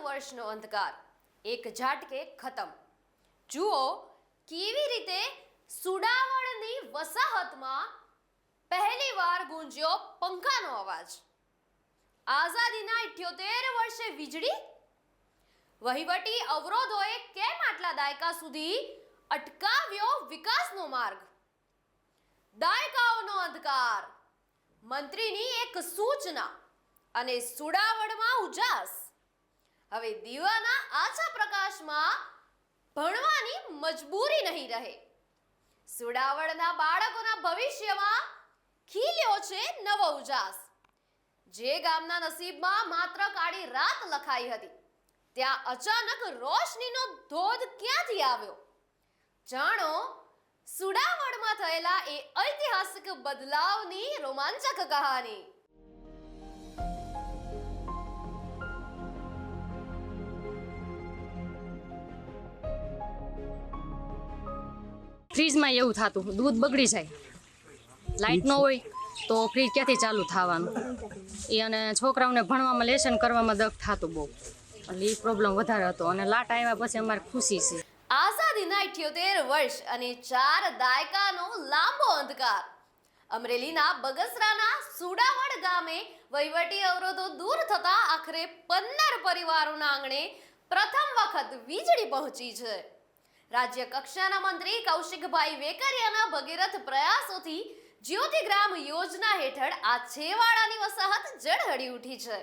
વર્ષનો અંધકાર એક ઝાટકે ખતમ। જુઓ કેવી રીતે સુડાવળની વસાહતમાં પહેલીવાર ગુંજ્યો પંખાનો અવાજ। આઝાદીના 78 વર્ષે વીજળી, વહીવટી અવરોધોએ કેમ આટલા દાયકા સુધી અટકાવ્યો વિકાસનો માર્ગ? દાયકાઓનો અંધકાર, મંત્રીની એક સૂચના અને સુડાવડમાં ઉજાસ। હવે દીવાના આછા પ્રકાશમાં ભણવાની મજબૂરી નહીં રહે। સુડાવડના બાળકોના ભવિષ્યમાં ખીલ્યો છે નવો ઉજાસ। જે ગામના નસીબમાં માત્ર કાળી રાત લખાઈ હતી, ત્યાં અચાનક રોશનીનો ધોધ ક્યાંથી આવ્યો? જાણો સુડાવડમાં થયેલા એ ઐતિહાસિક બદલાવની રોમાંચક કહાની। ફ્રીજમાં એવું થતું, દૂધ બગડી જાય, લાઇટ ન હોય તો ફ્રીજ ક્યાંથી ચાલુ થવાનું? એ અને છોકરાઓને ભણવામાં લેસન કરવામાં દખ થતું બહુ, એટલે એ પ્રોબ્લેમ વધારે હતો। અને લાટ આવ્યા પછી અમારે ખુશી છે। આઝાદીના 78 વર્ષ અને 4 દાયકાનો લાંબો અંધકાર। અમરેલીના બગસરાના સુડાવડ ગામે વહીવટી અવરોધો દૂર થતા આખરે 15 પરિવારોના આંગણે પ્રથમ વખત વીજળી પહોંચી છે। રાજ્ય કક્ષાના મંત્રી કૌશિકભાઈ વેકરિયાના ભગીરથ પ્રયાસોથી જ્યોતિગ્રામ યોજના હેઠળ આ છેવાડાની વસાહત ઝળહળી ઉઠી છે।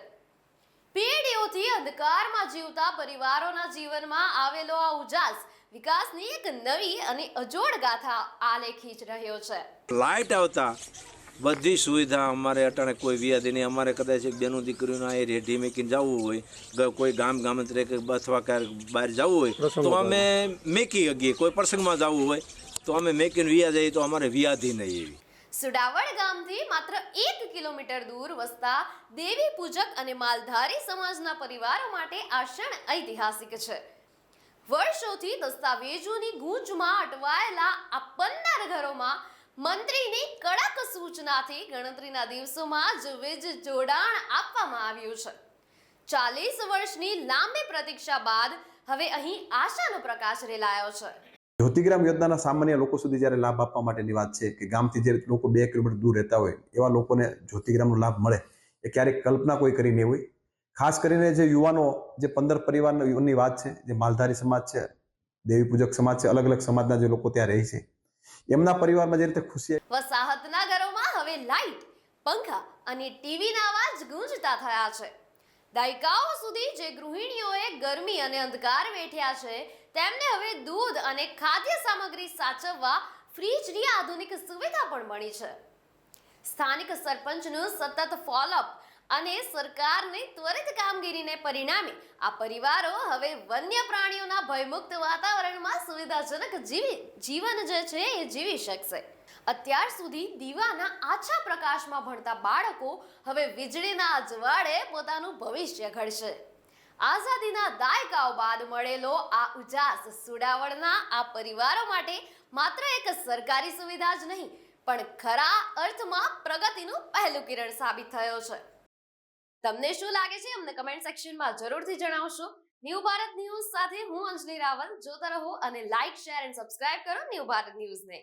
પેઢીઓથી અંધકારમાં જીવતા પરિવારોના જીવનમાં આવેલો આ ઉજાસ વિકાસની એક નવી અને અજોડ ગાથા આલેખી જ રહ્યો છે। લાઇટ આવતા બધી સુવિધા અમારે અટાણે કોઈ વ્યાધી નહીં। અમારે કદાચ બેનું દીકરીઓને આ રેઢી મેકીને જવું હોય, કોઈ ગામંતરે કે અથવા ક્યાંક બહાર જવું હોય તો અમે મેકી શકીએ। કોઈ પ્રસંગમાં જવું હોય તો અમે મેકીને વ્યા જઈએ તો અમારે વ્યાધી નહીં એવી। સુડાવડ ગામથી માત્ર 1 કિલોમીટર દૂર વસતા દેવી પૂજક અને માલધારી સમાજના પરિવારો માટે આ ક્ષણ ઐતિહાસિક છે। વર્ષોથી દસ્તાવેજોની ગૂંચમાં અટવાયેલા આ 15 ઘરોમાં મંત્રીની કડક સૂચનાથી ગણતરીના દિવસોમાં જ વીજ જોડાણ આપવામાં આવ્યું છે। 40 વર્ષની લાંબી પ્રતીક્ષા બાદ હવે અહીં આશાનો પ્રકાશ રેલાયો છે। જ્યોતિગ્રામ યોજનાના સામાન્ય લોકો સુધી જ્યારે લાભ આપવા માટેની વાત છે કે ગામથી જે લોકો 2 કિલોમીટર દૂર રહેતા હોય એવા લોકોને જ્યોતિગ્રામનો લાભ મળે, એ ક્યારેક કલ્પના કોઈ કરી નહીં હોય। ખાસ કરીને જે યુવાનો, જે 15 પરિવારની વાત છે, જે માલધારી સમાજ છે, દેવી પૂજક સમાજ છે, અલગ અલગ સમાજના જે લોકો ત્યાં રહે છે, એમના પરિવારમાં જે રીતે ખુશી। વસાહતના ઘરોમાં હવે લાઇટ, પંખા અને ટીવીના અવાજ ગૂંજતા થયા છે। દાયકાઓ સુધી જે ગૃહિણીઓએ ગરમી અને અંધકાર વેઠ્યા છે, તેમને હવે દૂધ અને ખાદ્ય સામગ્રી સાચવવા ફ્રીજની આધુનિક સુવિધા પણ મળી છે। સ્થાનિક સરપંચનું સતત ફોલોઅપ અને સરકારની ત્વરિત કામગીરીને પરિણામે આ પરિવારો હવે વન્ય પ્રાણીઓના ભયમુક્ત વાતાવરણમાં સુવિધાજનક જીવન જે છે એ જીવી શકશે। અત્યાર સુધી દીવાના આછા પ્રકાશમાં ભણતા બાળકો હવે વીજળીના અજવાળે પોતાનું ભવિષ્ય ઘડશે। આઝાદીના દાયકાઓ બાદ મળેલો આ ઉજાસ સુડાવડના આ પરિવારો માટે માત્ર એક સરકારી સુવિધા જ નહીં, પણ ખરા અર્થમાં પ્રગતિનું પહેલું કિરણ સાબિત થયો છે। તમને શું લાગે છે અમને કમેન્ટ સેક્શનમાં જરૂરથી જણાવશો। ન્યૂ ભારત ન્યૂઝ સાથે હું અંજલિ રાવલ। જોતા રહો અને લાઇક, શેર અને સબસ્ક્રાઇબ કરો ન્યૂ ભારત ન્યૂઝને।